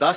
10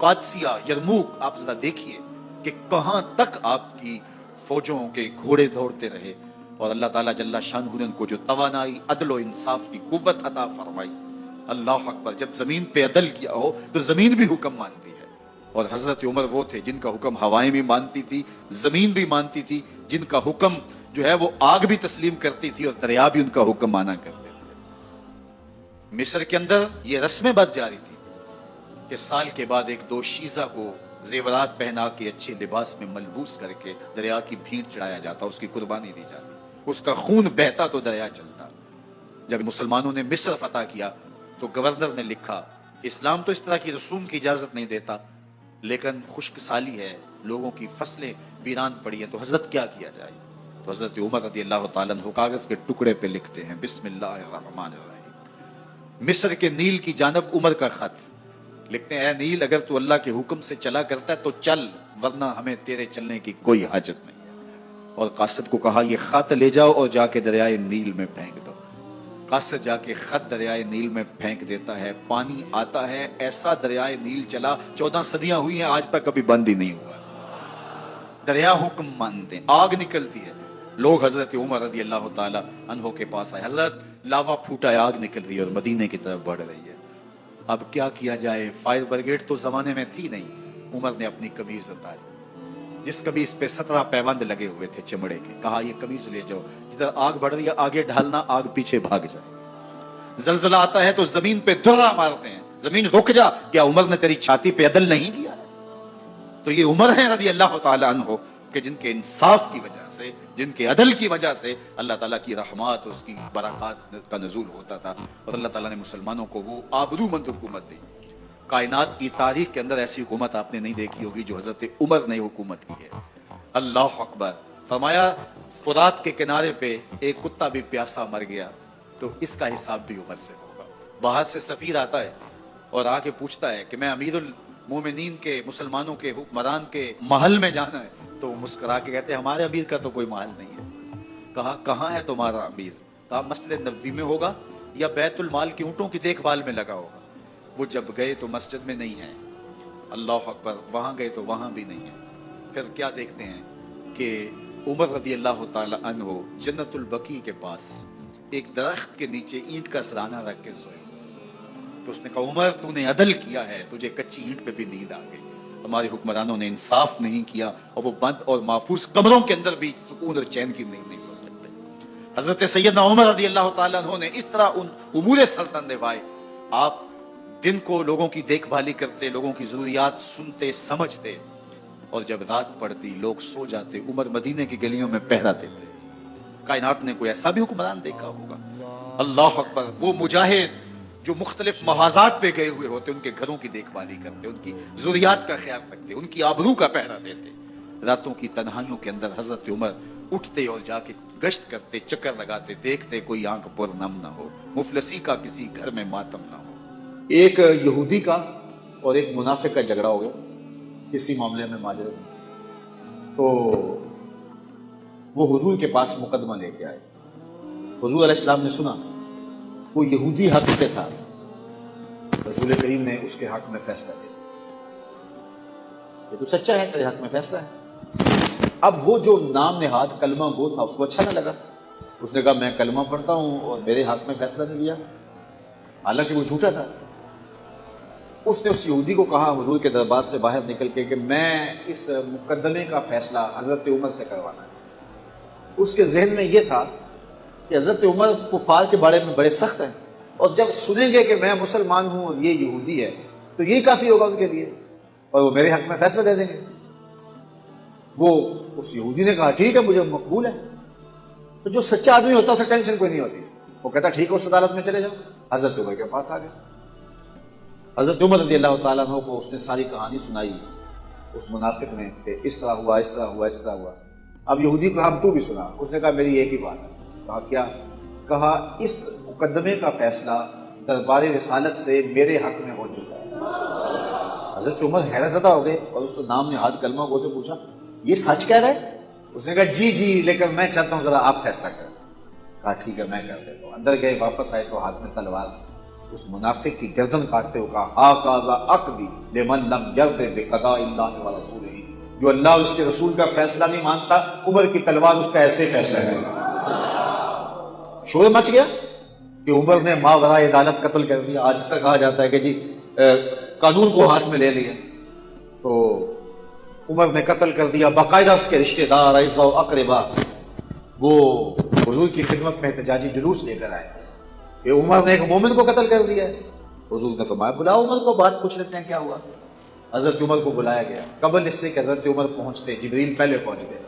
قادسیہ، یرموک، آپ ذرا دیکھیے کہ کہاں تک آپ کی فوجوں کے گھوڑے دوڑتے رہے، اور اللہ تعالیٰ جل شانہ نے ان کو جو توانائی، عدل و انصاف کی قوت عطا فرمائی۔ اللہ اکبر، جب زمین پہ عدل کیا ہو تو زمین بھی حکم مانتی ہے، اور حضرت عمر وہ تھے جن کا حکم ہوائیں بھی مانتی تھی، زمین بھی مانتی تھی، جن کا حکم جو ہے وہ آگ بھی تسلیم کرتی تھی اور دریا بھی ان کا حکم مانا کرتے تھے۔ مصر کے اندر یہ رسمیں بد جاری تھی کہ سال کے بعد ایک دو شیزہ کو زیورات پہنا کے اچھے لباس میں ملبوس کر کے دریا کی بھینٹ چڑھایا جاتا، اس کی قربانی دی جاتی، اس کا خون بہتا تو دریا چلتا۔ جب مسلمانوں نے مصر فتح کیا تو گورنر نے لکھا کہ اسلام تو اس طرح کی رسوم کی اجازت نہیں دیتا، لیکن خشک سالی ہے، لوگوں کی فصلیں ویران پڑی ہیں، تو حضرت کیا کیا جائے؟ تو حضرت عمر رضی اللہ تعالیٰ عنہ کاغذ کے ٹکڑے پہ لکھتے ہیں بسم اللہ الرحمن الرحیم۔ مصر کے نیل کی جانب عمر کا خط لکھتے ہیں، اے نیل اگر تو اللہ کے حکم سے چلا کرتا ہے تو چل، ورنہ ہمیں تیرے چلنے کی کوئی حاجت نہیں ہے۔ اور قاصد کو کہا یہ خط لے جاؤ اور جا کے دریائے نیل میں پھینک دو۔ قاصد جا کے خط دریائے نیل میں پھینک دیتا ہے، پانی آتا ہے، ایسا دریائے نیل چلا 14 صدیاں ہوئی ہیں آج تک کبھی بند ہی نہیں ہوا۔ دریا حکم مانتے ہیں، آگ نکلتی ہے، لوگ حضرت عمر رضی اللہ تعالی عنہ کے پاس آئے، حضرت لاوا پھوٹا ہے، آگ نکل رہی ہے اور مدینے کی طرف بڑھ رہی ہے، اب کیا کیا جائے؟ فائر بریگیڈ تو زمانے میں تھی نہیں۔ عمر نے اپنی قمیض اتاری، جس قمیض پہ 17 پیوند لگے ہوئے تھے چمڑے کے، کہا یہ قمیض لے جاؤ، جدھر آگ بڑھ رہی ہے آگے ڈھالنا، آگ پیچھے بھاگ جائے۔ زلزلہ آتا ہے تو زمین پہ دھرا مارتے ہیں، زمین رک جا، کیا عمر نے تیری چھاتی پہ عدل نہیں کیا؟ تو یہ عمر ہیں رضی اللہ تعالیٰ عنہ کہ جن کے انصاف کی وجہ سے، جن کے عدل کی وجہ سے اللہ تعالیٰ کی رحمات، اس کی برکات کا نزول ہوتا تھا، اور اللہ تعالیٰ نے مسلمانوں کو وہ آبرومند حکومت دی۔ کائنات کی تاریخ کے اندر ایسی حکومت آپ نے نہیں دیکھی ہوگی جو حضرت عمر نے حکومت کی ہے۔ اللہ اکبر۔ فرمایا فرات کے کنارے پہ ایک کتا بھی پیاسا مر گیا تو اس کا حساب بھی عمر سے ہوگا۔ باہر سے سفیر آتا ہے اور آ کے پوچھتا ہے کہ میں امیر المومنین کے، مسلمانوں کے حکمران کے محل میں جانا ہے، تو وہ مسکرا کے کہتے ہیں ہمارے امیر کا تو کوئی محل نہیں ہے۔ کہا کہاں ہے تمہارا امیر؟ کہا مسجد نبوی میں ہوگا یا بیت المال کی اونٹوں کی دیکھ بھال میں لگا ہوگا۔ وہ جب گئے تو مسجد میں نہیں ہے، اللہ اکبر، وہاں گئے تو وہاں بھی نہیں ہے۔ پھر کیا دیکھتے ہیں کہ عمر رضی اللہ تعالی عنہ جنت البقیع کے پاس ایک درخت کے نیچے اینٹ کا سرانہ رکھ کے سوئے، تو اس نے کہا عمر تو نے عدل کیا ہے، تجھے کچی اینٹ پہ بھی نیند آ گئی۔ ہمارے حکمرانوں نے انصاف نہیں کیا اور وہ بند اور محفوظ کمروں کے اندر بھی سکون اور چین کی نیند نہیں سو سکتے۔ حضرت سیدنا عمر رضی اللہ تعالیٰ عنہ نے اس طرح ان امور سلطنت نبھائے۔ آپ دن کو لوگوں کی دیکھ بھالی کرتے، لوگوں کی ضروریات سنتے سمجھتے، اور جب رات پڑتی لوگ سو جاتے، عمر مدینے کی گلیوں میں پہرا دیتے۔ کائنات نے کوئی ایسا بھی حکمران دیکھا ہوگا؟ اللہ اکبر۔ وہ مجاہد جو مختلف محاذات پہ گئے ہوئے ہوتے، ان کے گھروں کی دیکھ بھالی کرتے، ان کی ضروریات کا خیال رکھتے، ان کی آبرو کا پہرا دیتے۔ راتوں کی تنہائیوں کے اندر حضرت عمر اٹھتے اور جا کے گشت کرتے، چکر لگاتے، دیکھتے کوئی آنکھ پر نم نہ ہو، مفلسی کا کسی گھر میں ماتم نہ ہو۔ ایک یہودی کا اور ایک منافق کا جھگڑا ہو گیا کسی معاملے میں، ماجرے میں، تو وہ حضور کے پاس مقدمہ لے کے آئے۔ حضور علیہ السلام نے سنا وہ یہودی حق پہ تھا، رسول کریم نے اس کے حق میں فیصلہ دیا، یہ تو سچا ہے، تیرے حق میں فیصلہ ہے۔ اب وہ جو نام نہاد کلمہ گو تھا اس کو اچھا نہ لگا، اس نے کہا میں کلمہ پڑھتا ہوں اور میرے حق میں فیصلہ نہیں دیا، حالانکہ وہ جھوٹا تھا۔ اس نے اس یہودی کو کہا حضور کے دربار سے باہر نکل کے کہ میں اس مقدمے کا فیصلہ حضرت عمر سے کروانا ہے۔ اس کے ذہن میں یہ تھا کہ حضرت عمر کفار کے بارے میں بڑے سخت ہیں، اور جب سنیں گے کہ میں مسلمان ہوں اور یہ یہودی ہے تو یہ کافی ہوگا ان کے لیے، اور وہ میرے حق میں فیصلہ دے دیں گے۔ وہ اس یہودی نے کہا ٹھیک ہے مجھے مقبول ہے۔ تو جو سچا آدمی ہوتا ہے اسے ٹینشن کوئی نہیں ہوتی، وہ کہتا ٹھیک ہے اس عدالت میں چلے جاؤ۔ حضرت عمر کے پاس آ گئے، حضرت عمر رضی اللہ تعالیٰ عنہ کو اس نے ساری کہانی سنائی اس منافق نے کہ اس طرح ہوا، اس طرح ہوا، اس طرح ہوا۔ اب یہودی کو ہم تو بھی سنا، اس نے کہا میری ایک ہی بات ہے۔ کہا کیا؟ کہا اس مقدمے کا فیصلہ دربار رسالت سے میرے حق میں ہو چکا ہے۔ حضرت عمر حیرت زدہ ہو گئے اور اس نام نہاد کلمہ گو سے پوچھا یہ سچ کہہ رہا ہے؟ اس نے کہا جی جی، لیکن میں چاہتا ہوں ذرا آپ فیصلہ کریں۔ کہا ٹھیک ہے میں کر دیتا ہوں۔ اندر گئے، واپس آئے تو ہاتھ میں تلوار تھی۔ اس منافق کی گردن کاٹتے ہوئے کہا ہاکذا عقدی لمن لم یرض بقضاء اللہ ورسولہ، جو اللہ اور اس کے رسول کا فیصلہ نہیں مانتا، عمر کی تلوار اس کا ایسے فیصلہ کرے. شور مچ گیا کہ عمر نے ماورائے عدالت قتل کر دیا. آج تک کہا جاتا ہے کہ جی قانون کو ہاتھ میں لے لیا. تو عمر نے قتل کر دیا. باقاعدہ اس کے رشتہ دار اعزاء و اقربا وہ حضور کی خدمت میں احتجاجی جلوس لے کر آئے کہ عمر نے ایک مومن کو قتل کر دیا ہے. حضور نے فرمایا بلاؤ عمر کو، بات پوچھ لیتے ہیں کیا ہوا. حضرت عمر کو بلایا گیا. قبل اس سے کہ حضرت عمر پہنچتے جبریل پہلے پہنچ گئے.